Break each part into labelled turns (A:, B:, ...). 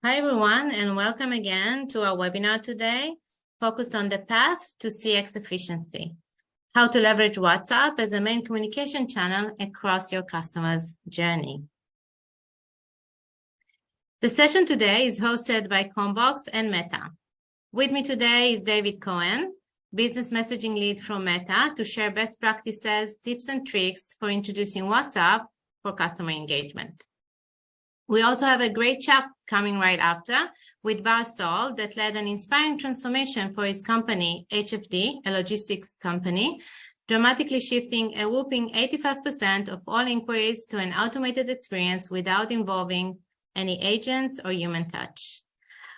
A: Hi, everyone, and welcome again to our webinar today, focused on the path to CX efficiency, how to leverage WhatsApp as a main communication channel across your customer's journey. The session today is hosted by CommBox and Meta. With me today is David Cohen, business messaging lead from Meta, to share best practices, tips, and tricks for introducing WhatsApp for customer engagement. We also have a great chat coming right after with Bar Sol that led an inspiring transformation for his company, HFD, a logistics company, dramatically shifting a whopping 85% of all inquiries to an automated experience without involving any agents or human touch.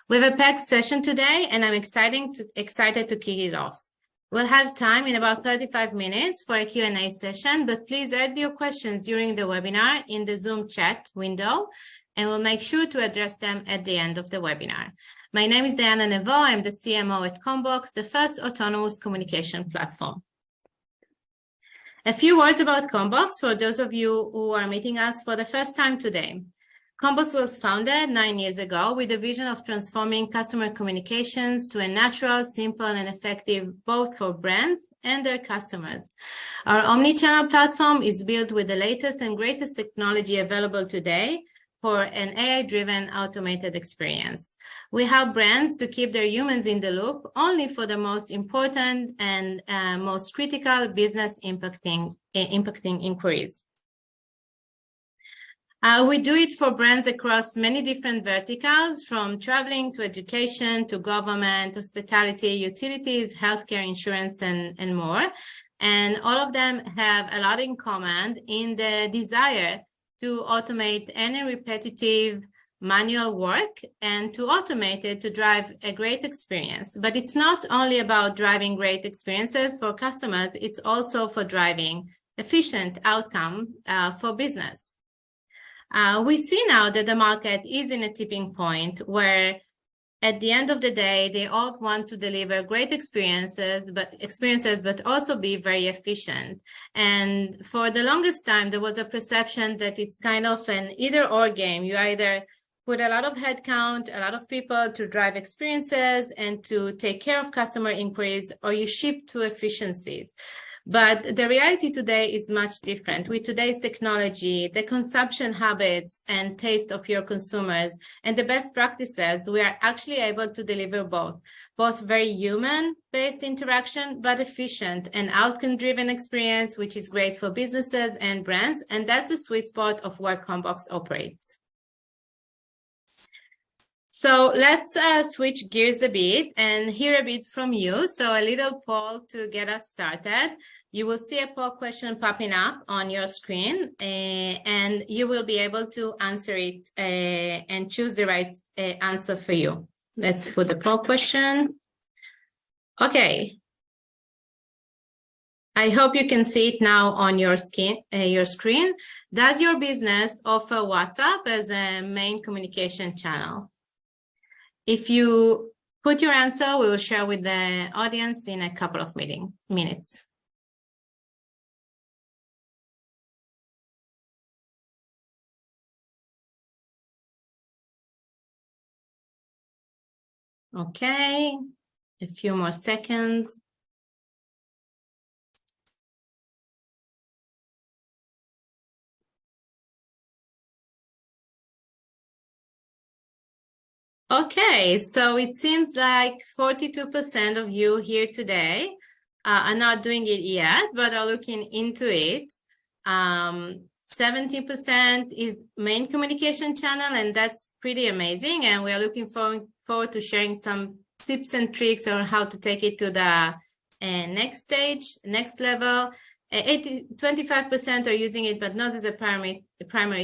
A: We have a packed session today, and I'm excited to kick it off. We'll have time in about 35 minutes for a Q&A session, but please add your questions during the webinar in the Zoom chat window, and we'll make sure to address them at the end of the webinar. My name is Diana Nevo. I'm the CMO at CommBox, the first autonomous communication platform. A few words about CommBox for those of you who are meeting us for the first time today. CommBox was founded 9 years ago with a vision of transforming customer communications to a natural, simple, and effective both for brands and their customers. Our omni-channel platform is built with the latest and greatest technology available today for an AI-driven automated experience. We help brands to keep their humans in the loop only for the most important and most critical business impacting inquiries. We do it for brands across many different verticals, from traveling to education to government, hospitality, utilities, healthcare, insurance, and more. And all of them have a lot in common in the desire to automate any repetitive manual work and to automate it to drive a great experience. But it's not only about driving great experiences for customers, it's also for driving efficient outcome for business. We see now that the market is in a tipping point where at the end of the day, they all want to deliver great experiences, but also be very efficient. And for the longest time, there was a perception that it's kind of an either-or game. You either put a lot of headcount, a lot of people to drive experiences and to take care of customer inquiries, or you ship to efficiencies. But the reality today is much different. With today's technology, the consumption habits and taste of your consumers, and the best practices, we are actually able to deliver both very human-based interaction, but efficient and outcome-driven experience, which is great for businesses and brands. And that's the sweet spot of where CommBox operates. So let's switch gears a bit and hear a bit from you. So a little poll to get us started. You will see a poll question popping up on your screen, and you will be able to answer it and choose the right answer for you. Let's put the poll question. Okay. I hope you can see it now on your screen. Does your business offer WhatsApp as a main communication channel? If you put your answer, we will share with the audience in a couple of minutes. Okay, a few more seconds. Okay, so it seems like 42% of you here today are not doing it yet, but are looking into it. 70% is main communication channel, and that's pretty amazing. And we are looking forward to sharing some tips and tricks on how to take it to the next stage, next level. 25% are using it, but not as a primary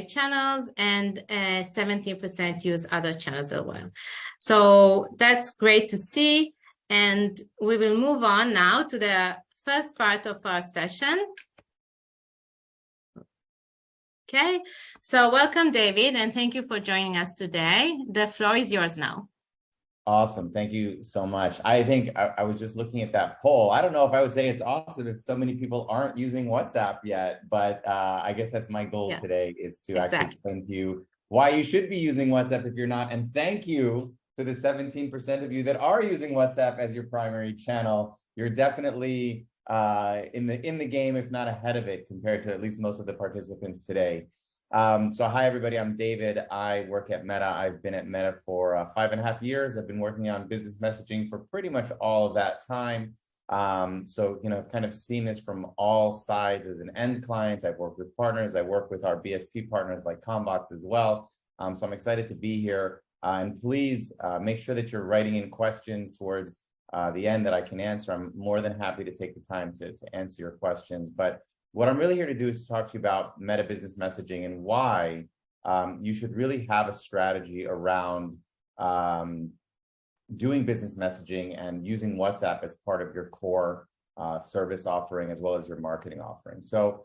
A: channels, and 17% use other channels as well. So that's great to see. And we will move on now to the first part of our session. Okay, so welcome, David, and thank you for joining us today. The floor is yours now.
B: Awesome. Thank you so much. I think I was just looking at that poll. I don't know if I would say it's awesome if so many people aren't using WhatsApp yet, but I guess that's my goal today, is to actually explain to you why you should be using WhatsApp if you're not, and thank you to the 17% of you that are using WhatsApp as your primary channel. You're definitely in the game, if not ahead of it, compared to at least most of the participants today. So hi, everybody. I'm David. I work at Meta. I've been at Meta for 5.5 years. I've been working on business messaging for pretty much all of that time. So, I've kind of seen this from all sides as an end client. I've worked with partners. I work with our BSP partners like CommBox as well. So I'm excited to be here. And please make sure that you're writing in questions towards the end that I can answer. I'm more than happy to take the time to answer your questions. But what I'm really here to do is to talk to you about meta business messaging and why you should really have a strategy around doing business messaging and using WhatsApp as part of your core service offering as well as your marketing offering. So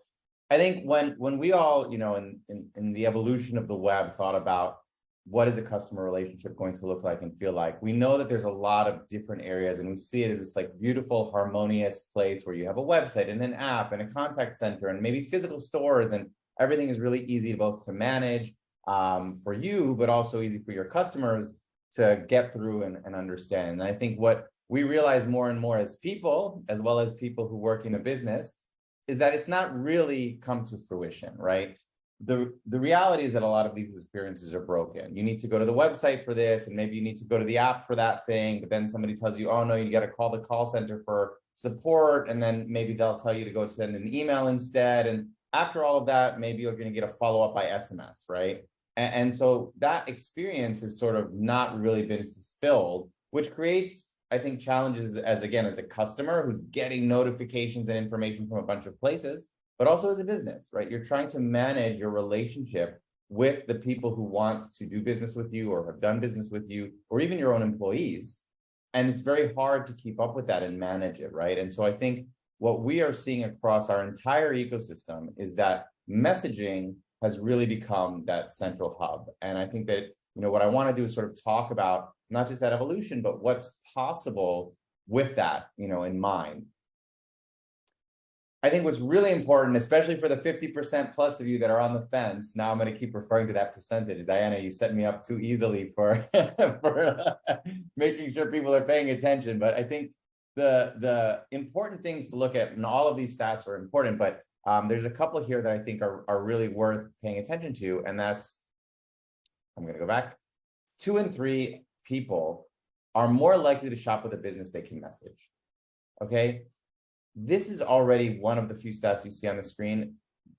B: I think when we all, in the evolution of the web, thought about what is a customer relationship going to look like and feel like, we know that there's a lot of different areas, and we see it as this like beautiful, harmonious place where you have a website and an app and a contact center and maybe physical stores, and everything is really easy both to manage for you, but also easy for your customers to get through and understand. And I think what we realize more and more as people, as well as people who work in a business, is that it's not really come to fruition, right? The reality is that a lot of these experiences are broken. You need to go to the website for this, and maybe you need to go to the app for that thing, but then somebody tells you, oh no, you got to call the call center for support, and then maybe they'll tell you to go send an email instead. And after all of that, maybe you're going to get a follow-up by SMS, right? And so that experience has sort of not really been fulfilled, which creates, I think, challenges as a customer who's getting notifications and information from a bunch of places, but also as a business, right? You're trying to manage your relationship with the people who want to do business with you or have done business with you, or even your own employees. And it's very hard to keep up with that and manage it, right? And so I think what we are seeing across our entire ecosystem is that messaging has really become that central hub. And I think that, what I want to do is sort of talk about not just that evolution, but what's possible with that, in mind. I think what's really important, especially for the 50% plus of you that are on the fence, now I'm going to keep referring to that percentage. Diana, you set me up too easily for, for making sure people are paying attention. But I think the important things to look at, and all of these stats are important, but there's a couple here that I think are really worth paying attention to. And that's, I'm going to go back, 2 in 3 people are more likely to shop with a business they can message. Okay. This is already one of the few stats you see on the screen.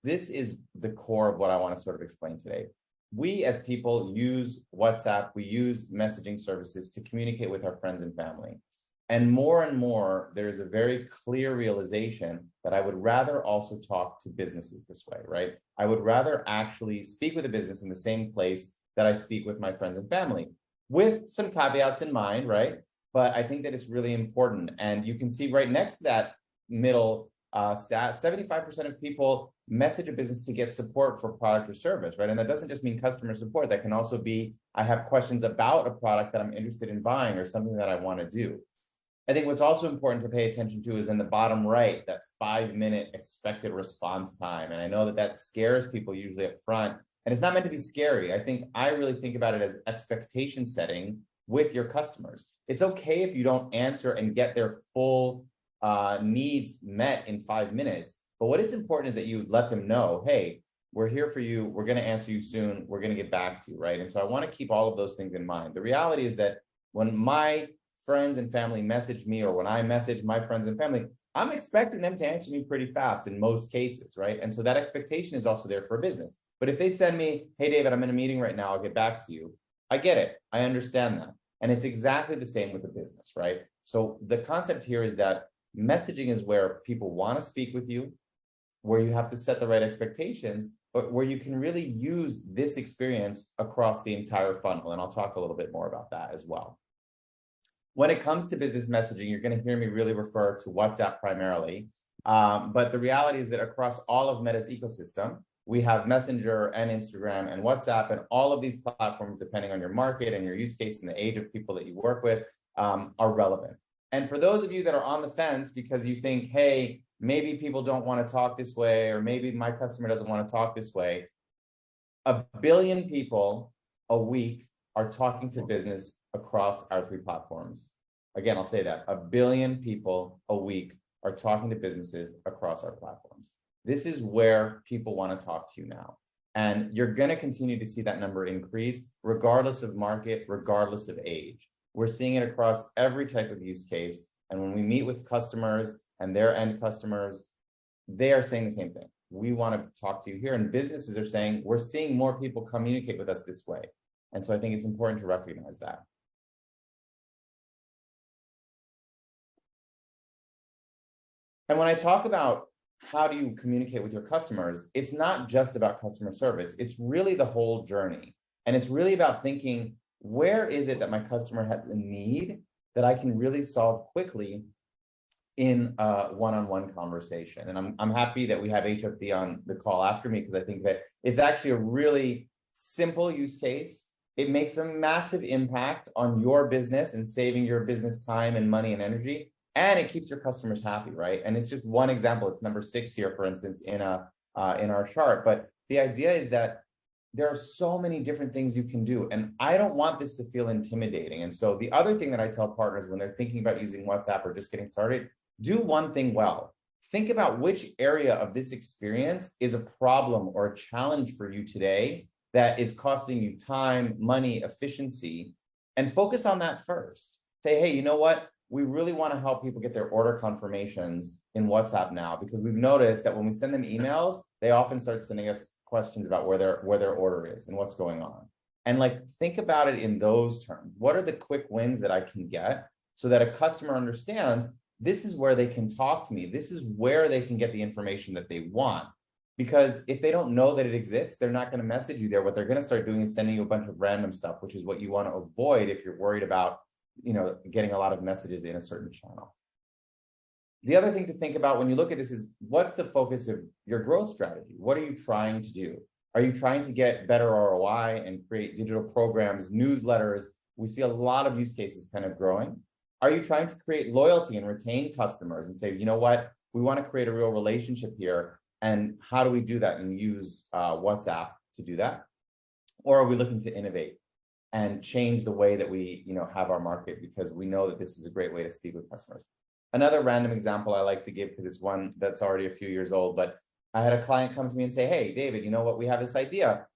B: This is the core of what I want to sort of explain today. We as people use WhatsApp, we use messaging services to communicate with our friends and family. And more, there's a very clear realization that I would rather also talk to businesses this way, right? I would rather actually speak with a business in the same place that I speak with my friends and family, with some caveats in mind, right? But I think that it's really important. And you can see right next to that middle stat, 75% of people message a business to get support for product or service, right? And that doesn't just mean customer support. That can also be, I have questions about a product that I'm interested in buying or something that I want to do. I think what's also important to pay attention to is in the bottom right, that 5-minute expected response time. And I know that scares people usually up front, and it's not meant to be scary. I really think about it as expectation setting with your customers. It's okay if you don't answer and get their full needs met in 5 minutes. But what is important is that you let them know, hey, we're here for you. We're going to answer you soon. We're going to get back to you, right? And so I want to keep all of those things in mind. The reality is that when my friends and family message me, or when I message my friends and family, I'm expecting them to answer me pretty fast in most cases, right? And so that expectation is also there for business. But if they send me, hey, David, I'm in a meeting right now, I'll get back to you. I get it. I understand that. And it's exactly the same with the business, right? So the concept here is that messaging is where people want to speak with you, where you have to set the right expectations, but where you can really use this experience across the entire funnel. And I'll talk a little bit more about that as well. When it comes to business messaging, you're going to hear me really refer to WhatsApp primarily. But the reality is that across all of Meta's ecosystem, we have Messenger and Instagram and WhatsApp, and all of these platforms, depending on your market and your use case and the age of people that you work with, are relevant. And for those of you that are on the fence because you think, hey, maybe people don't want to talk this way, or maybe my customer doesn't want to talk this way, 1 billion people a week are talking to business across our 3 platforms. Again, I'll say that 1 billion people a week are talking to businesses across our platforms. This is where people want to talk to you now. And you're going to continue to see that number increase regardless of market, regardless of age. We're seeing it across every type of use case. And when we meet with customers and their end customers, they are saying the same thing. We want to talk to you here. And businesses are saying, we're seeing more people communicate with us this way. And so I think it's important to recognize that. And when I talk about how do you communicate with your customers, it's not just about customer service. It's really the whole journey. And it's really about thinking, where is it that my customer has a need that I can really solve quickly in a one-on-one conversation? And I'm happy that we have HFD on the call after me, because I think that it's actually a really simple use case. It makes a massive impact on your business and saving your business time and money and energy. And it keeps your customers happy, right? And it's just one example. It's number 6 here, for instance, in our chart. But the idea is that there are so many different things you can do. And I don't want this to feel intimidating. And so the other thing that I tell partners when they're thinking about using WhatsApp or just getting started, do one thing well. Think about which area of this experience is a problem or a challenge for you today that is costing you time, money, efficiency, and focus on that first. Say, hey, you know what? We really want to help people get their order confirmations in WhatsApp now, because we've noticed that when we send them emails, they often start sending us questions about where their order is and what's going on. And like, think about it in those terms. What are the quick wins that I can get so that a customer understands this is where they can talk to me. This is where they can get the information that they want. Because if they don't know that it exists, they're not going to message you there. What they're going to start doing is sending you a bunch of random stuff, which is what you want to avoid if you're worried about, getting a lot of messages in a certain channel. The other thing to think about when you look at this is, what's the focus of your growth strategy? What are you trying to do? Are you trying to get better ROI and create digital programs, newsletters? We see a lot of use cases kind of growing. Are you trying to create loyalty and retain customers and say, you know what, we want to create a real relationship here, and how do we do that and use WhatsApp to do that? Or are we looking to innovate and change the way that we have our market, because we know that this is a great way to speak with customers? Another random example I like to give, because it's one that's already a few years old, but I had a client come to me and say, hey, David, you know what? We have this idea.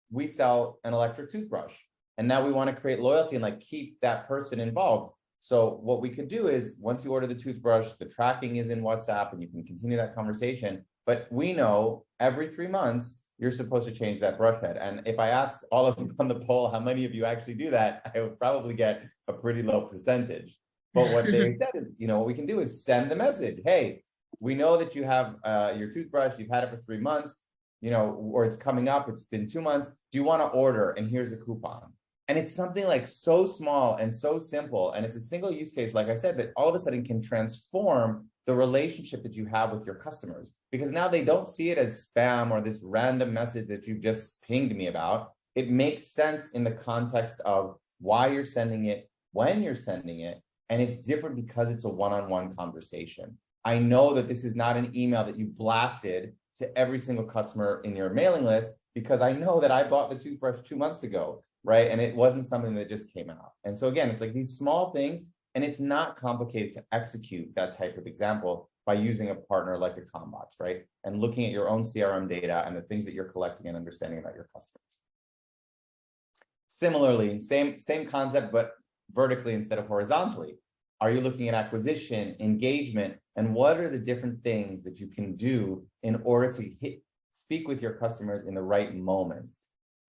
B: We sell an electric toothbrush, and now we want to create loyalty and like keep that person involved. So what we could do is, once you order the toothbrush, the tracking is in WhatsApp and you can continue that conversation. But we know every 3 months, you're supposed to change that brush head. And if I asked all of you on the poll, how many of you actually do that, I would probably get a pretty low percentage. But what they said is, what we can do is send the message. Hey, we know that you have your toothbrush, you've had it for 3 months, or it's coming up, it's been 2 months. Do you want to order? And here's a coupon. And it's something like so small and so simple. And it's a single use case, like I said, that all of a sudden can transform the relationship that you have with your customers, because now they don't see it as spam or this random message that you've just pinged me about. It makes sense in the context of why you're sending it, when you're sending it, and it's different because it's a one-on-one conversation. I know that this is not an email that you blasted to every single customer in your mailing list, because I know that I bought the toothbrush 2 months ago, right? And it wasn't something that just came out. And so again, it's like these small things, and it's not complicated to execute that type of example by using a partner like a CommBox, right? And looking at your own CRM data and the things that you're collecting and understanding about your customers. Similarly, same concept, but vertically instead of horizontally. Are you looking at acquisition, engagement, and what are the different things that you can do in order to speak with your customers in the right moments?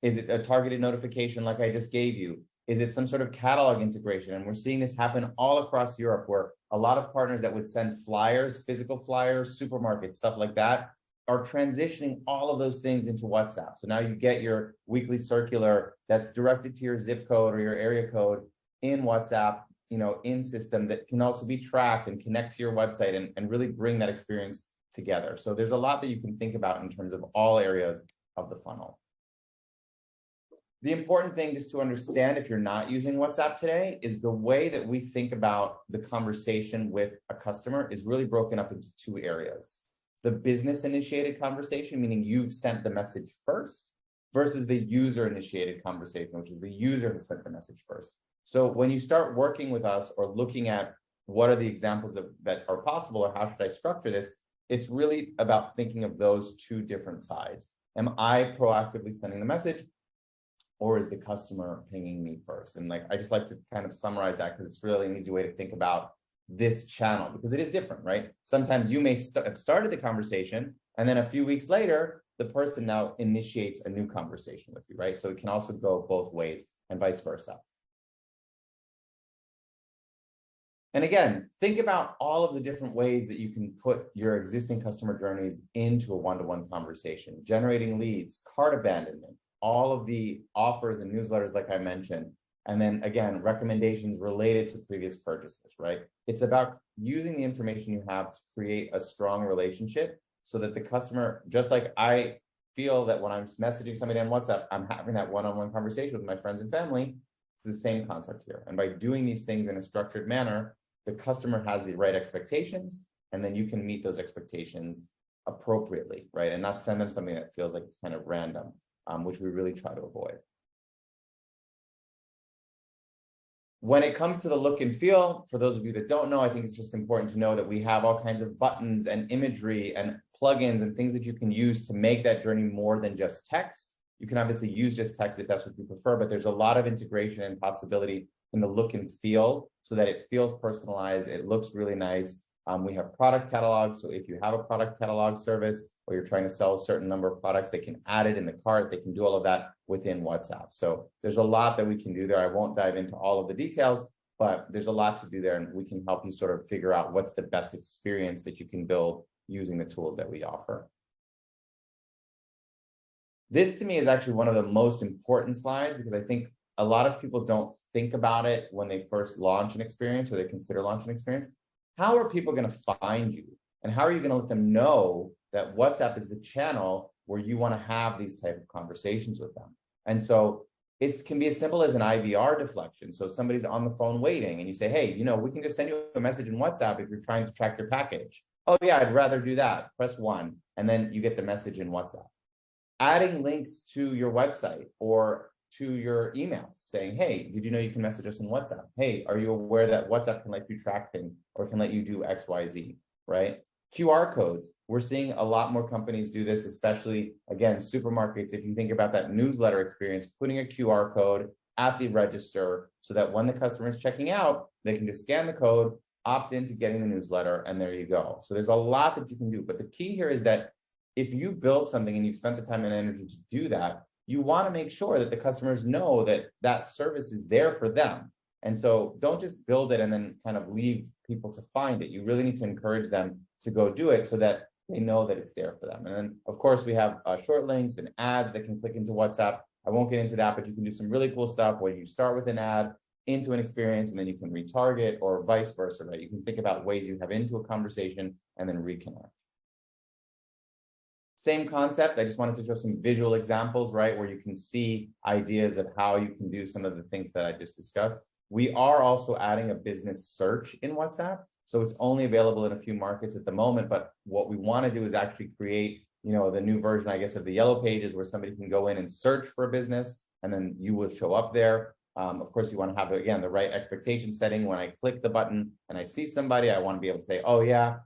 B: Is it a targeted notification like I just gave you? Is it some sort of catalog integration? And we're seeing this happen all across Europe, where a lot of partners that would send flyers, physical flyers, supermarkets, stuff like that, are transitioning all of those things into WhatsApp. So now you get your weekly circular that's directed to your zip code or your area code in WhatsApp, in system, that can also be tracked and connect to your website and really bring that experience together. So there's a lot that you can think about in terms of all areas of the funnel. The important thing just to understand, if you're not using WhatsApp today, is the way that we think about the conversation with a customer is really broken up into 2 areas. The business initiated conversation, meaning you've sent the message first, versus the user-initiated conversation, which is the user who sent the message first. So when you start working with us or looking at what are the examples that are possible or how should I structure this, it's really about thinking of those two different sides. Am I proactively sending the message, or is the customer pinging me first? And I just like to kind of summarize that because it's really an easy way to think about this channel, because it is different, right? Sometimes you may have started the conversation, and then a few weeks later, the person now initiates a new conversation with you, right? So it can also go both ways and vice versa. And again, think about all of the different ways that you can put your existing customer journeys into a one-to-one conversation, generating leads, cart abandonment, all of the offers and newsletters like I mentioned, and then again, recommendations related to previous purchases, right? It's about using the information you have to create a strong relationship so that the customer, just like I feel that when I'm messaging somebody on WhatsApp, I'm having that one-on-one conversation with my friends and family. It's the same concept here. And by doing these things in a structured manner, the customer has the right expectations, and then you can meet those expectations appropriately, right? And not send them something that feels like it's kind of random, which we really try to avoid. When it comes to the look and feel, for those of you that don't know, I think it's just important to know that we have all kinds of buttons and imagery and plugins and things that you can use to make that journey more than just text. You can obviously use just text if that's what you prefer, but there's a lot of integration and possibility in the look and feel so that it feels personalized, it looks really nice. We have product catalogs, so if you have a product catalog service or you're trying to sell a certain number of products, they can add it in the cart, they can do all of that within WhatsApp. So there's a lot that we can do there. I won't dive into all of the details, but there's a lot to do there, and we can help you sort of figure out what's the best experience that you can build using the tools that we offer. This to me is actually one of the most important slides because I think a lot of people don't think about it when they first launch an experience or they consider launching an experience. How are people going to find you? And how are you going to let them know that WhatsApp is the channel where you want to have these type of conversations with them? And so it can be as simple as an IVR deflection. So somebody's on the phone waiting and you say, hey, we can just send you a message in WhatsApp if you're trying to track your package. Oh yeah, I'd rather do that. Press 1. And then you get the message in WhatsApp. Adding links to your website or to your emails saying, hey, did you know you can message us in WhatsApp? Hey, are you aware that WhatsApp can let you track things or can let you do X, Y, Z, right? QR codes. We're seeing a lot more companies do this, especially, again, supermarkets. If you think about that newsletter experience, putting a QR code at the register so that when the customer is checking out, they can just scan the code, opt into getting the newsletter, and there you go. So there's a lot that you can do. But the key here is that if you build something and you've spent the time and energy to do that, you want to make sure that the customers know that that service is there for them. And so don't just build it and then kind of leave people to find it. You really need to encourage them to go do it so that they know that it's there for them. And then, of course, we have short links and ads that can click into WhatsApp. I won't get into that, but you can do some really cool stuff where you start with an ad into an experience and then you can retarget or vice versa, right? You can think about ways you have into a conversation and then reconnect. Same concept. I just wanted to show some visual examples, right, where you can see ideas of how you can do some of the things that I just discussed. We are also adding a business search in WhatsApp. So it's only available in a few markets at the moment. But what we want to do is actually create, the new version, I guess, of the yellow pages where somebody can go in and search for a business and then you will show up there. Of course, you want to have, again, the right expectation setting. When I click the button and I see somebody, I want to be able to say, oh, yeah,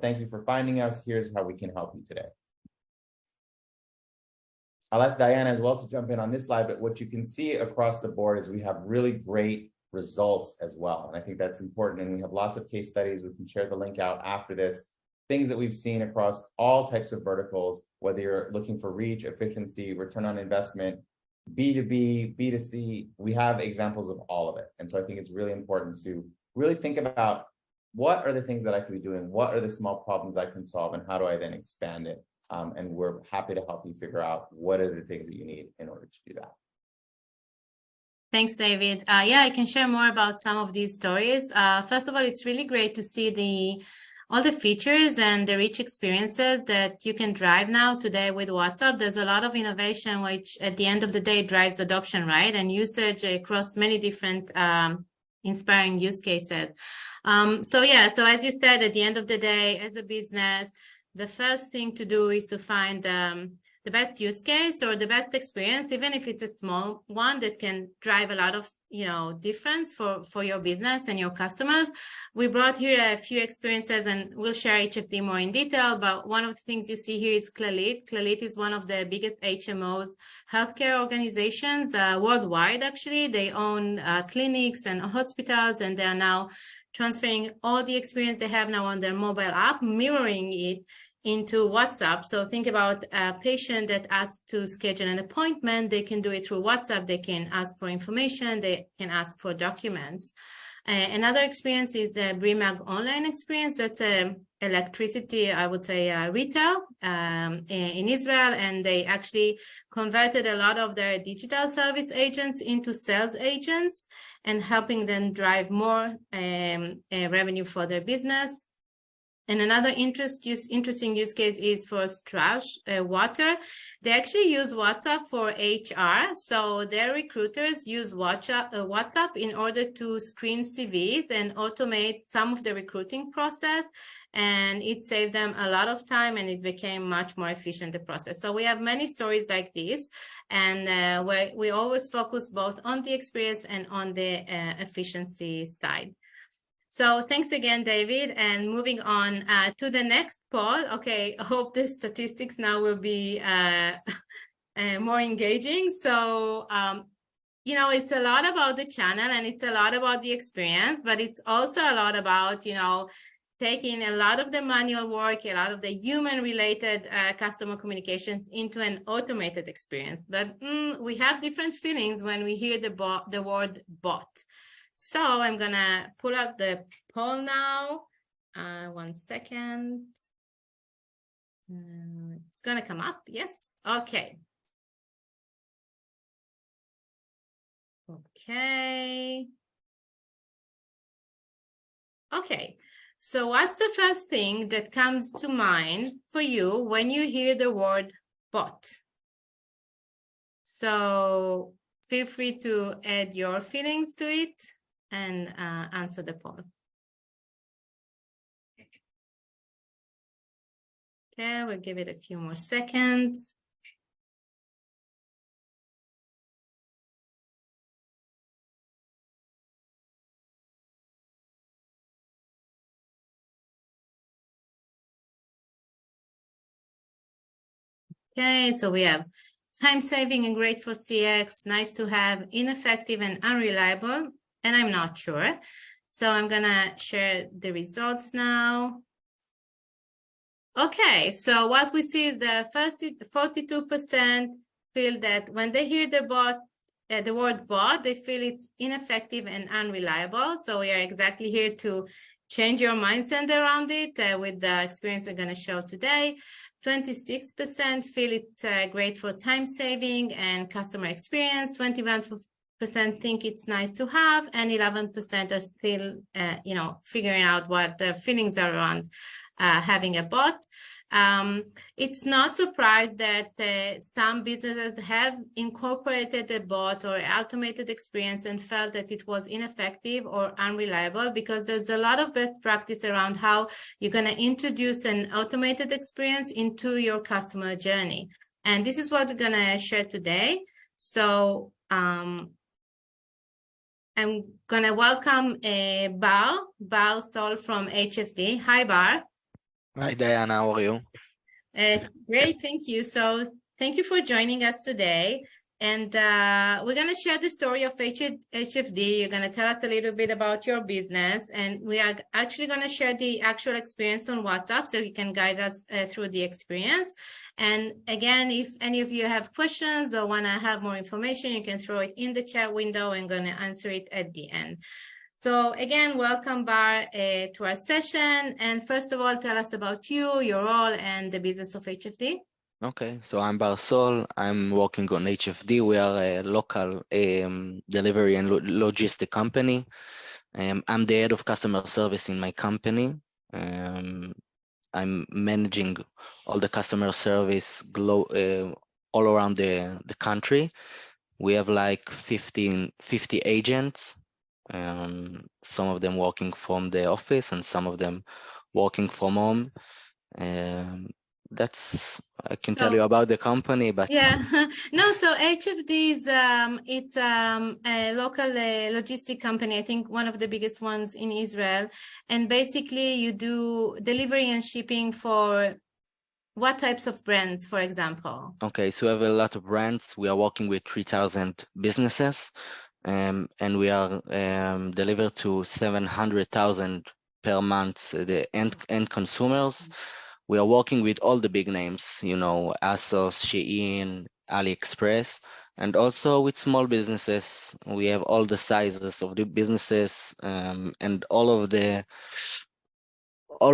B: thank you for finding us. Here's how we can help you today. I'll ask Diana as well to jump in on this slide, but what you can see across the board is we have really great results as well. And I think that's important. And we have lots of case studies. We can share the link out after this. Things that we've seen across all types of verticals, whether you're looking for reach, efficiency, return on investment, B2B, B2C, we have examples of all of it. And so I think it's really important to really think about what are the things that I could be doing? What are the small problems I can solve? And how do I then expand it? And we're happy to help you figure out what are the things that you need in order to do that.
A: Thanks, David. Yeah, I can share more about some of these stories. First of all, it's really great to see all the features and the rich experiences that you can drive now today with WhatsApp. There's a lot of innovation, which at the end of the day drives adoption, right? And usage across many different inspiring use cases. So as you said, at the end of the day, as a business, the first thing to do is to find the best use case or the best experience, even if it's a small one that can drive a lot of, difference for your business and your customers. We brought here a few experiences and we'll share HFD more in detail, but one of the things you see here is Clalit. Clalit is one of the biggest HMOs, healthcare organizations worldwide, actually. They own clinics and hospitals, and they are now transferring all the experience they have now on their mobile app, mirroring it into WhatsApp. So think about a patient that asks to schedule an appointment. They can do it through WhatsApp. They can ask for information. They can ask for documents. Another experience is the Brimag online experience. That's electricity, I would say, retail in Israel. And they actually converted a lot of their digital service agents into sales agents and helping them drive more revenue for their business. And another interesting use case is for Strauss Water. They actually use WhatsApp for HR. So their recruiters use WhatsApp in order to screen CVs and automate some of the recruiting process. And it saved them a lot of time and it became much more efficient, the process. So we have many stories like this. And we always focus both on the experience and on the efficiency side. So thanks again, David. And moving on to the next poll. Okay, I hope the statistics now will be more engaging. So, it's a lot about the channel and it's a lot about the experience, but it's also a lot about, taking a lot of the manual work, a lot of the human-related customer communications into an automated experience. But we have different feelings when we hear the word bot. So I'm gonna pull up the poll now. 1 second. It's gonna come up. Yes. Okay. Okay. Okay. So what's the first thing that comes to mind for you when you hear the word bot? So feel free to add your feelings to it and answer the poll. Okay, we'll give it a few more seconds. Okay, so we have time saving and great for CX, nice to have, ineffective and unreliable, and I'm not sure. So I'm gonna share the results now. Okay, so what we see is the first 42% feel that when they hear the word bot, they feel it's ineffective and unreliable. So we are exactly here to change your mindset around it with the experience I'm going to show today. 26% feel it's great for time saving and customer experience. 21% think it's nice to have, and 11% are still, figuring out what the feelings are around having a bot. It's not surprised that some businesses have incorporated a bot or automated experience and felt that it was ineffective or unreliable, because there's a lot of best practice around how you're going to introduce an automated experience into your customer journey. And this is what we're going to share today. So I'm going to welcome Bar Sol from HFD. Hi, Bar.
C: Hi, Diana. How are you?
A: Great, thank you. So thank you for joining us today. And we're going to share the story of HFD. You're going to tell us a little bit about your business. And we are actually going to share the actual experience on WhatsApp so you can guide us through the experience. And again, if any of you have questions or want to have more information, you can throw it in the chat window and I'm going to answer it at the end. So again, welcome, Bar, to our session. And first of all, tell us about you, your role, and the business of HFD.
C: Okay, so I'm Bar Sol. I'm working on HFD. We are a local delivery and logistic company. I'm the head of customer service in my company. I'm managing all the customer service all around the country. We have like 50 agents. Some of them working from the office and some of them working from home. that's I can tell
A: So
C: you about the company, but
A: yeah, no, so HFD is it's a local logistic company, I think one of the biggest ones in Israel. And basically you do delivery and shipping for what types of brands, for example?
C: okay, so we have a lot of brands. We are working with 3,000 businesses, and we are deliver to 700,000 per month the end consumers. We are working with all the big names, you know, ASOS, Shein, AliExpress, and also with small businesses. We have all the sizes of the businesses, and all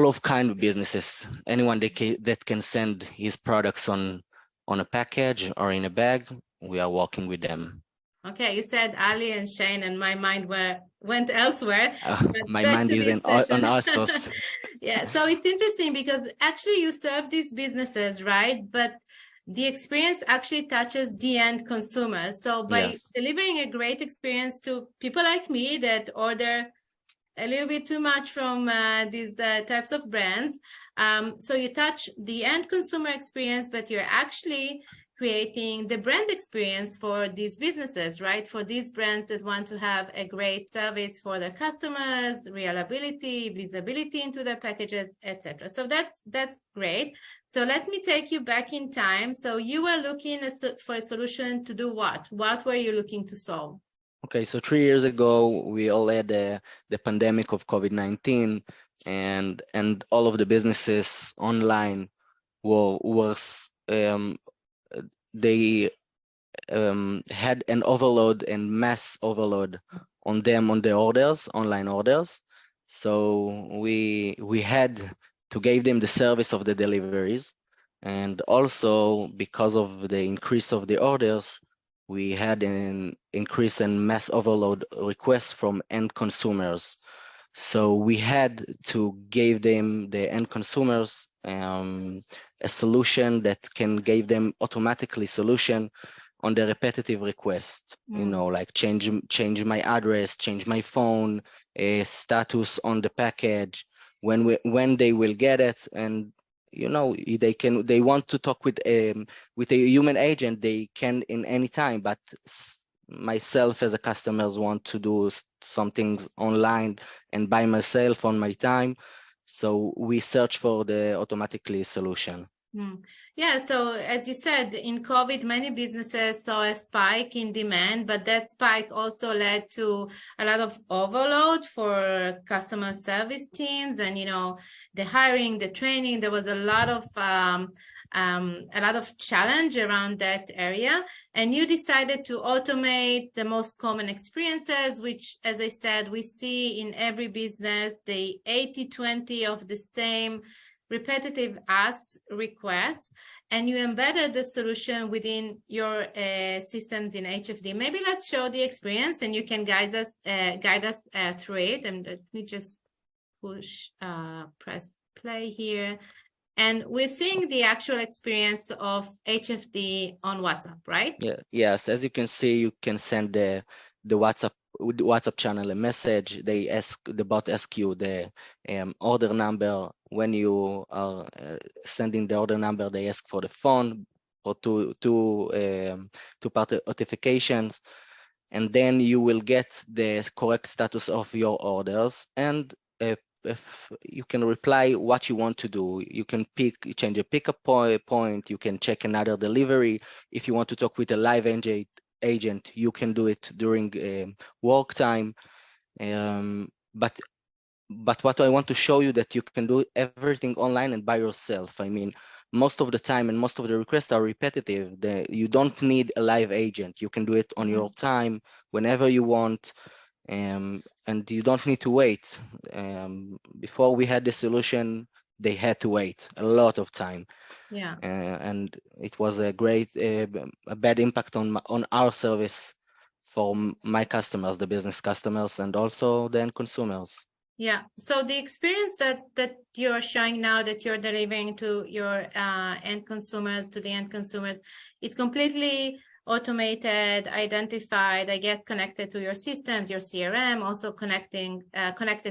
C: of kind of businesses. Anyone that can send his products on a package or in a bag, we are working with them.
A: Okay, you said Ali and Shane, and my mind went elsewhere. But
C: My
A: back
C: mind
A: to
C: is
A: this
C: on
A: session.
C: ASOS.
A: Yeah, so it's interesting because actually you serve these businesses, right? But the experience actually touches the end consumer. So by
C: Yes.
A: delivering a great experience to people like me that order a little bit too much from these types of brands, so you touch the end consumer experience, but you're actually creating the brand experience for these businesses, right? For these brands that want to have a great service for their customers, reliability, visibility into their packages, etc. So that's great. So let me take you back in time. So you were looking for a solution to do what? What were you looking to solve?
C: Okay, so 3 years ago, we all had the pandemic of COVID-19, and all of the businesses online was they had an overload and mass overload on them on the orders, online orders. So we had to give them the service of the deliveries, and also because of the increase of the orders, we had an increase in mass overload requests from end consumers. So we had to give them, the end consumers, a solution that can give them automatically solution on the repetitive request, you know, like change my address, change my phone, status on the package, when they will get it, and you know they want to talk with a human agent, they can in any time, but myself as a customers want to do some things online and by myself on my time, so we search for the automatically solution.
A: Yeah, so as you said, in COVID, many businesses saw a spike in demand, but that spike also led to a lot of overload for customer service teams, and the hiring, the training. There was a lot of challenge around that area, and you decided to automate the most common experiences, which, as I said, we see in every business, the 80-20 of the same repetitive asks, requests, and you embedded the solution within your systems in HFD. Maybe let's show the experience, and you can guide us through it. And let me just press play here. And we're seeing the actual experience of HFD on WhatsApp, right?
C: Yeah. Yes. As you can see, you can send the WhatsApp channel a message. The bot ask you the order number. When you are sending the order number, they ask for the phone or two-part notifications, and then you will get the correct status of your orders, and if you can reply what you want to do. You can change a pickup point, you can check another delivery. If you want to talk with a live agent, you can do it during work time. But what I want to show you, that you can do everything online and by yourself. I mean, most of the time and most of the requests are repetitive. You don't need a live agent. You can do it on your time, whenever you want, and you don't need to wait. Before we had the solution, they had to wait a lot of time.
A: Yeah.
C: And it was a bad impact on our service for my customers, the business customers, and also the end consumers.
A: Yeah. So the experience that you're showing now, that you're delivering to your end consumers, is completely automated, identified, I get connected to your systems, your CRM, also connected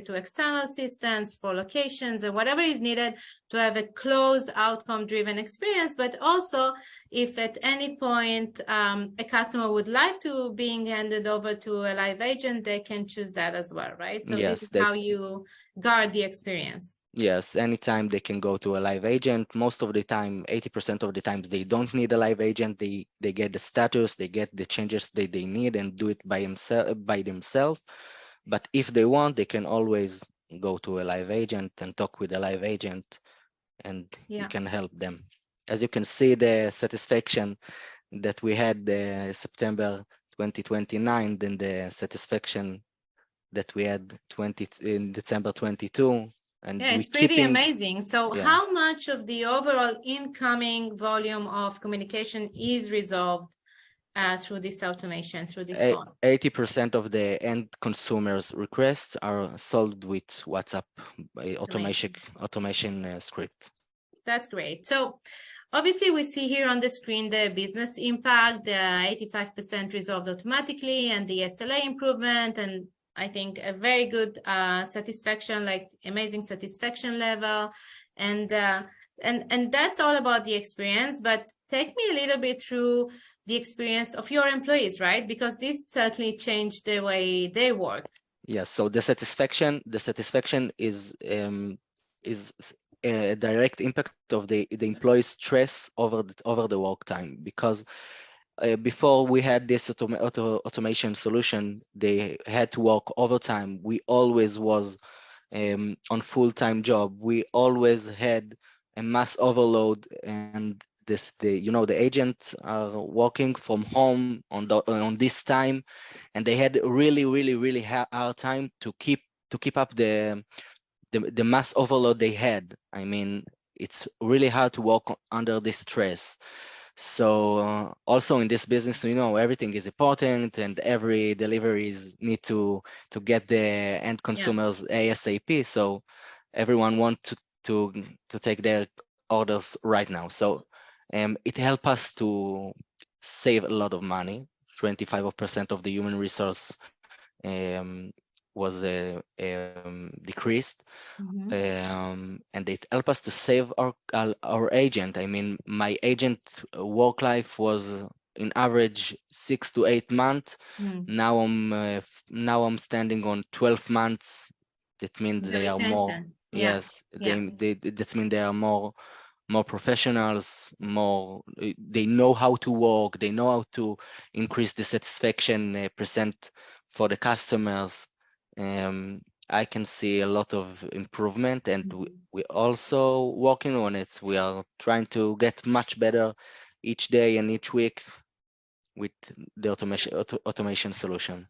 A: to external systems for locations and whatever is needed to have a closed outcome-driven experience. But also, if at any point a customer would like to being handed over to a live agent, they can choose that as well, right? So this
C: Yes,
A: is how you guard the experience.
C: yes, anytime they can go to a live agent. Most of the time, 80% of the times, they don't need a live agent. They get the status, they get the changes that they need and do it by themselves. But if they want, they can always go to a live agent and talk with a live agent, and he
A: Yeah.
C: can help them. As you can see, the satisfaction that we had September 2029, then the satisfaction that we had in December 22, and
A: Yeah,
C: we
A: it's pretty
C: keeping,
A: amazing. So
C: yeah,
A: how much of the overall incoming volume of communication is resolved through this automation, through this bot?
C: 80% of the end consumers requests are solved with WhatsApp
A: Amazing.
C: automation script.
A: That's great. So obviously we see here on the screen the business impact, the 85% resolved automatically and the SLA improvement, and I think a very good satisfaction, like amazing satisfaction level. And that's all about the experience, but take me a little bit through the experience of your employees, right? Because this certainly changed the way they work.
C: Yes, so the satisfaction is a direct impact of the employee stress over the work time, because before we had this automation solution, they had to work overtime. We always was on full-time job. We always had a mass overload, and the agents are working from home on this time, and they had really hard time to keep up the mass overload they had. I mean, it's really hard to work under this stress. So also in this business, everything is important, and every deliveries need to get the end consumers ASAP. So everyone want to take their orders right now. So it helped us to save a lot of money. 25% of the human resource was decreased, and it helped us to save our agent. I mean, my agent work life was in average 6 to 8 months. Now I'm standing on 12 months. That means
A: The
C: they are more.
A: retention. Yeah.
C: Yes,
A: Yeah.
C: that means they are more professionals, they know how to work, they know how to increase the satisfaction percent for the customers. I can see a lot of improvement, and we also working on it. We are trying to get much better each day and each week with the automation solution.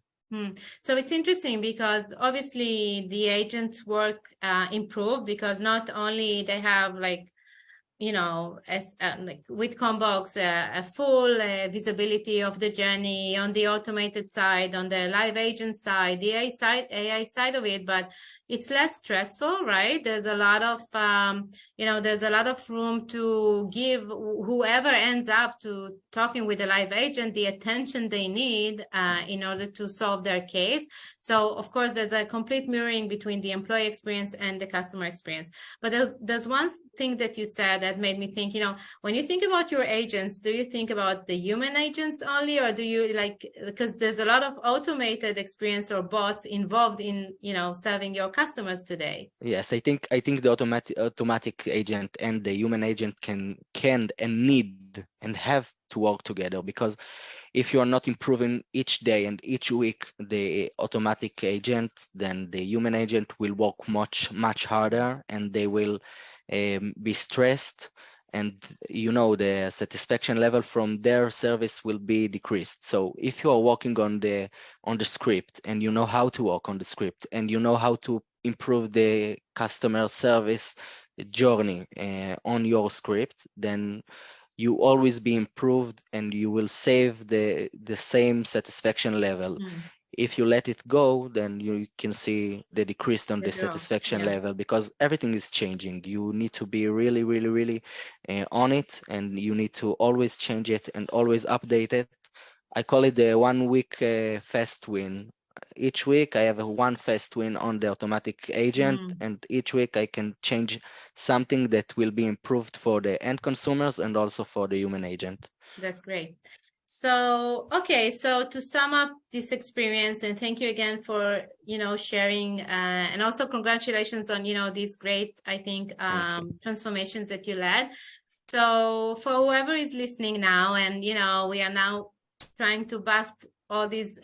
A: So it's interesting because obviously the agents' work improved, because not only they have as like with CommBox, a full visibility of the journey on the automated side, on the live agent side, the AI side of it, but it's less stressful, right? There's a lot of, there's a lot of room to give whoever ends up to talking with a live agent the attention they need in order to solve their case. So of course, there's a complete mirroring between the employee experience and the customer experience. But there's one thing that you said that made me think, when you think about your agents, do you think about the human agents only, or do you because there's a lot of automated experience or bots involved in, serving your customers today?
C: Yes, I think the automatic agent and the human agent can and need and have to work together, because if you are not improving each day and each week the automatic agent, then the human agent will work much harder, and they will be stressed, and the satisfaction level from their service will be decreased. So if you are working on the script, and you know how to work on the script, and you know how to improve the customer service journey on your script, then you always be improved, and you will save the same satisfaction level. If you let it go, then you can see the decrease on the satisfaction level, because everything is changing. You need to be really on it, and you need to always change it and always update it. I call it the 1 week fast win. Each week I have a one fast win on the automatic agent,
A: Mm,
C: and each week I can change something that will be improved for the end consumers and also for the human agent.
A: that's great. So, okay, so to sum up this experience, and thank you again for, sharing, and also congratulations on, these great, I think,
C: Thank you.
A: transformations that you led. So for whoever is listening now, and, we are now trying to bust all these,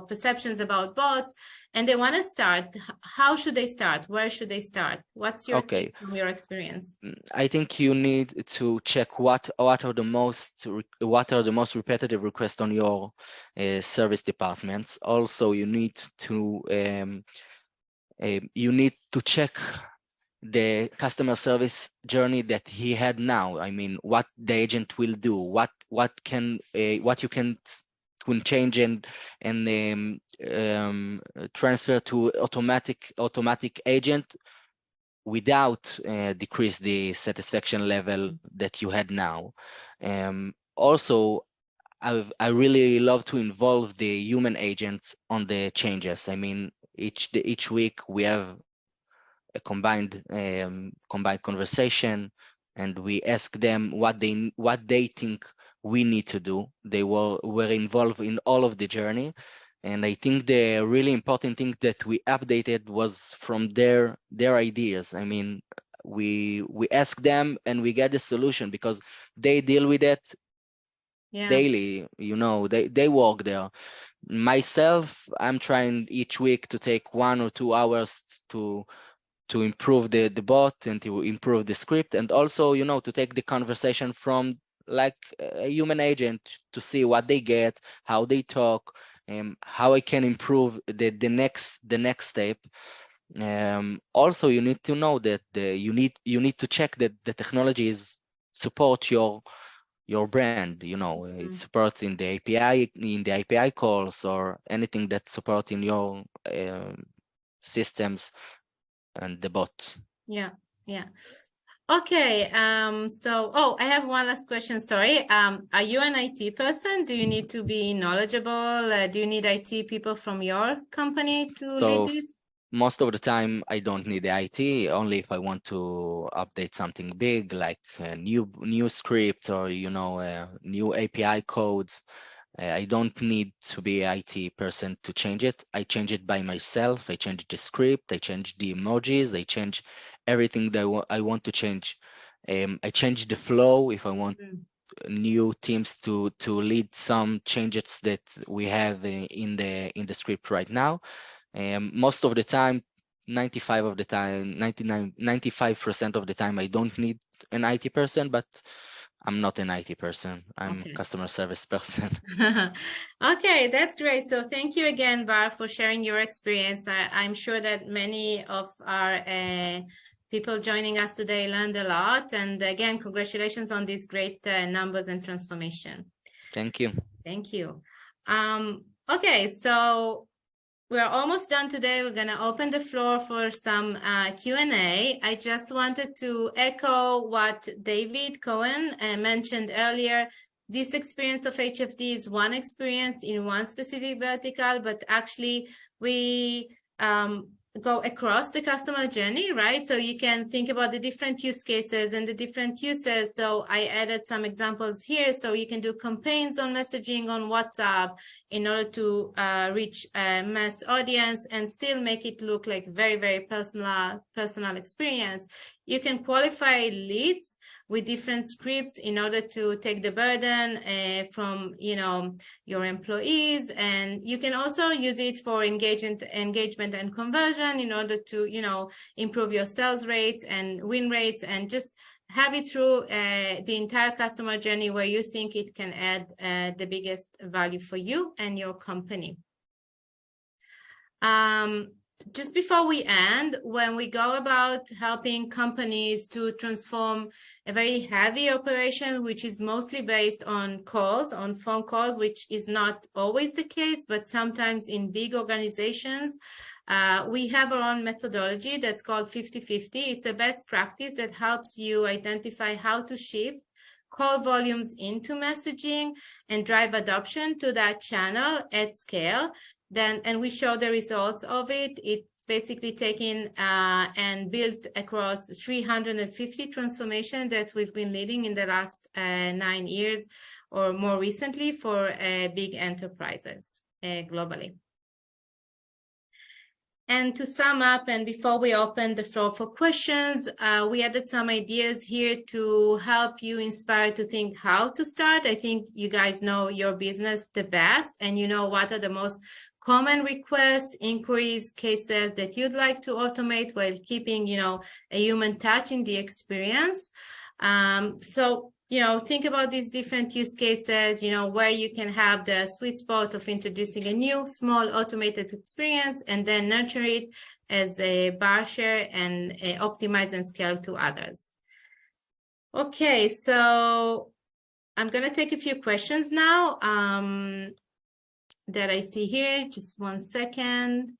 A: perceptions about bots, and they want to start, how should they start? Where should they start? What's your
C: Okay.
A: take from your experience?
C: I think you need to check what are the most repetitive requests on your service departments. Also, you need to check the customer service journey that he had now. I mean, what the agent will do, what you can change and transfer to automatic agent without decrease the satisfaction level that you had now. Also, I really love to involve the human agents on the changes. I mean, each week we have a combined conversation, and we ask them what they think we need to do. They were involved in all of the journey, and I think the really important thing that we updated was from their ideas. I mean, we ask them and we get the solution because they deal with it daily. They work there. Myself, I'm trying each week to take 1 or 2 hours to improve the bot and to improve the script, and also to take the conversation from like a human agent to see what they get, how they talk, how I can improve the next step. Also, you need to know that you need to check that the technology is support your brand. It supports in the API calls or anything that support in your systems and the bot.
A: Yeah. Okay. I have one last question. Sorry. Are you an IT person? Do you need to be knowledgeable? Do you need IT people from your company to lead
C: So
A: this?
C: most of the time, I don't need the IT, only if I want to update something big, like a new script or new API codes. I don't need to be an IT person to change it. I change it by myself. I change the script. I change the emojis. I change everything that I want to change. I change the flow if I want new teams to lead some changes that we have in the script right now. Most of the time, 95 of the time, 95% of the time, I don't need an IT person, but I'm not an IT person. I'm
A: Okay.
C: customer service person.
A: Okay, that's great. So thank you again, Bar, for sharing your experience. I'm sure that many of our people joining us today learned a lot. And again, congratulations on these great numbers and transformation.
C: Thank you.
A: Thank you. Okay, so we're almost done today. We're going to open the floor for some Q&A. I just wanted to echo what David Cohen mentioned earlier. This experience of HFD is one experience in one specific vertical, but actually we go across the customer journey, right? So you can think about the different use cases and the different uses. So I added some examples here. So you can do campaigns on messaging on WhatsApp in order to reach a mass audience and still make it look like very, very personal experience. You can qualify leads with different scripts in order to take the burden from your employees, and you can also use it for engagement and conversion in order to improve your sales rates and win rates, and just have it through the entire customer journey where you think it can add the biggest value for you and your company. Just before we end, when we go about helping companies to transform a very heavy operation, which is mostly based on calls, on phone calls, which is not always the case, but sometimes in big organizations, we have our own methodology that's called 50-50. It's a best practice that helps you identify how to shift call volumes into messaging and drive adoption to that channel at scale. And we show the results of it. It's basically taken and built across 350 transformations that we've been leading in the last 9 years or more recently for big enterprises globally. And to sum up, and before we open the floor for questions, we added some ideas here to help you inspire to think how to start. I think you guys know your business the best, and you know what are the most common requests, inquiries, cases that you'd like to automate while keeping, a human touch in the experience. So, think about these different use cases, where you can have the sweet spot of introducing a new, small, automated experience and then nurture it as a bar share and optimize and scale to others. Okay, so I'm going to take a few questions now that I see here. Just 1 second.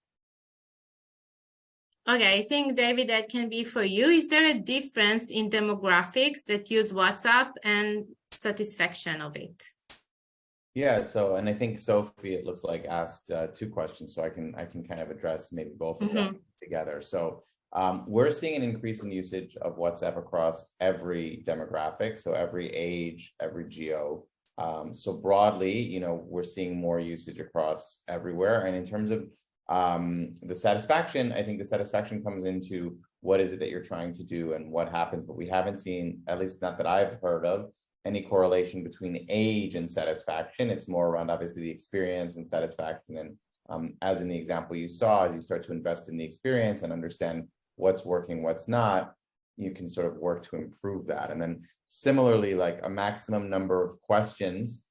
A: Okay, I think, David, that can be for you. Is there a difference in demographics that use WhatsApp and satisfaction of it?
B: Yeah, so, and I think Sophie, it looks like, asked 2 questions, so I can kind of address maybe both of them together. So we're seeing an increase in usage of WhatsApp across every demographic, so every age, every geo. So broadly, we're seeing more usage across everywhere. And in terms of the satisfaction, I think the satisfaction comes into what is it that you're trying to do and what happens, but we haven't seen, at least not that I've heard of, any correlation between age and satisfaction. It's more around obviously the experience and satisfaction. And as in the example you saw, as you start to invest in the experience and understand what's working, what's not, you can sort of work to improve that. And then similarly, like a maximum number of questions,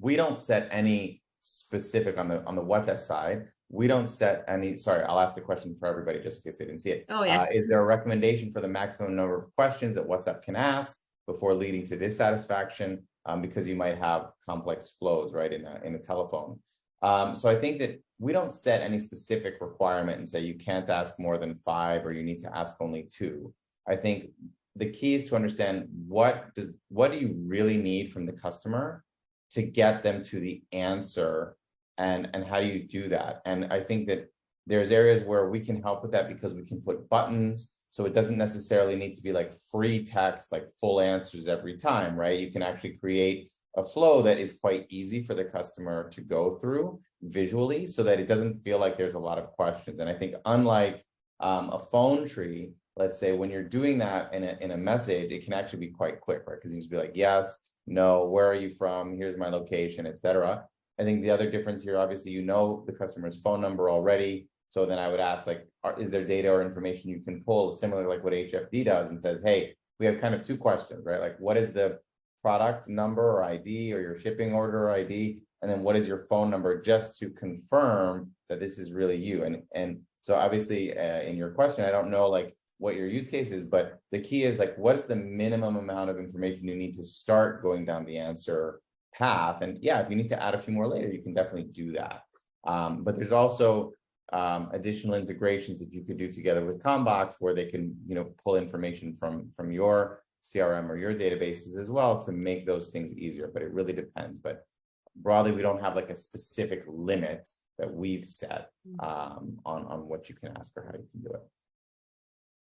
B: we don't set any specific on the WhatsApp side. We don't set any, sorry, I'll ask the question for everybody just in case they didn't see it.
A: Oh, yeah.
B: Is there a recommendation for the maximum number of questions that WhatsApp can ask before leading to dissatisfaction? Because you might have complex flows, right, in a telephone. So I think that we don't set any specific requirement and say you can't ask more than 5 or you need to ask only 2. I think the key is to understand what do you really need from the customer to get them to the answer, and how do you do that? And I think that there's areas where we can help with that because we can put buttons, so it doesn't necessarily need to be like free text, like full answers every time, right? You can actually create a flow that is quite easy for the customer to go through visually so that it doesn't feel like there's a lot of questions. And I think unlike a phone tree, let's say when you're doing that in a message, it can actually be quite quick, right? Because you can just be like, yes, no, where are you from? Here's my location, etc. I think the other difference here, obviously, the customer's phone number already. So then I would ask, like, is there data or information you can pull, similar to like what HFD does and says, hey, we have kind of 2 questions, right? Like, what is the product number or ID or your shipping order ID? And then what is your phone number, just to confirm that this is really you? And so obviously in your question, I don't know like what your use case is, but the key is like, what's the minimum amount of information you need to start going down the answer path? And yeah, if you need to add a few more later, you can definitely do that. But there's also additional integrations that you could do together with CommBox, where they can, pull information from your CRM or your databases as well to make those things easier. But it really depends. But broadly, we don't have like a specific limit that we've set on what you can ask or how you can do it.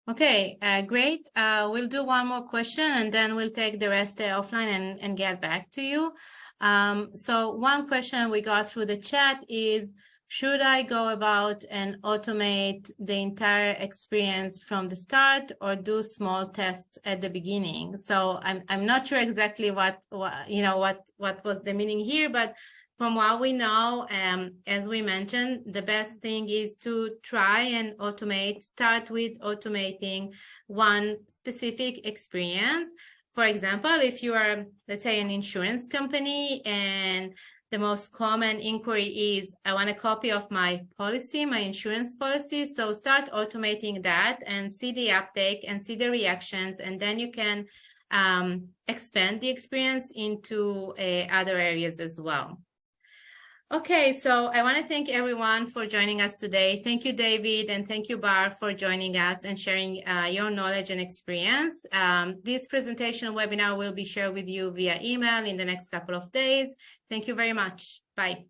A: Okay, great. We'll do one more question and then we'll take the rest offline and get back to you. So one question we got through the chat is, should I go about and automate the entire experience from the start or do small tests at the beginning? So I'm not sure exactly what was the meaning here, but from what we know, as we mentioned, the best thing is to try and start with automating one specific experience. For example, if you are, let's say, an insurance company and the most common inquiry is, I want a copy of my policy, my insurance policy. So start automating that and see the uptake and see the reactions. And then you can expand the experience into other areas as well. Okay, so I want to thank everyone for joining us today. Thank you, David, and thank you, Bar, for joining us and sharing your knowledge and experience. This presentation webinar will be shared with you via email in the next couple of days. Thank you very much. Bye.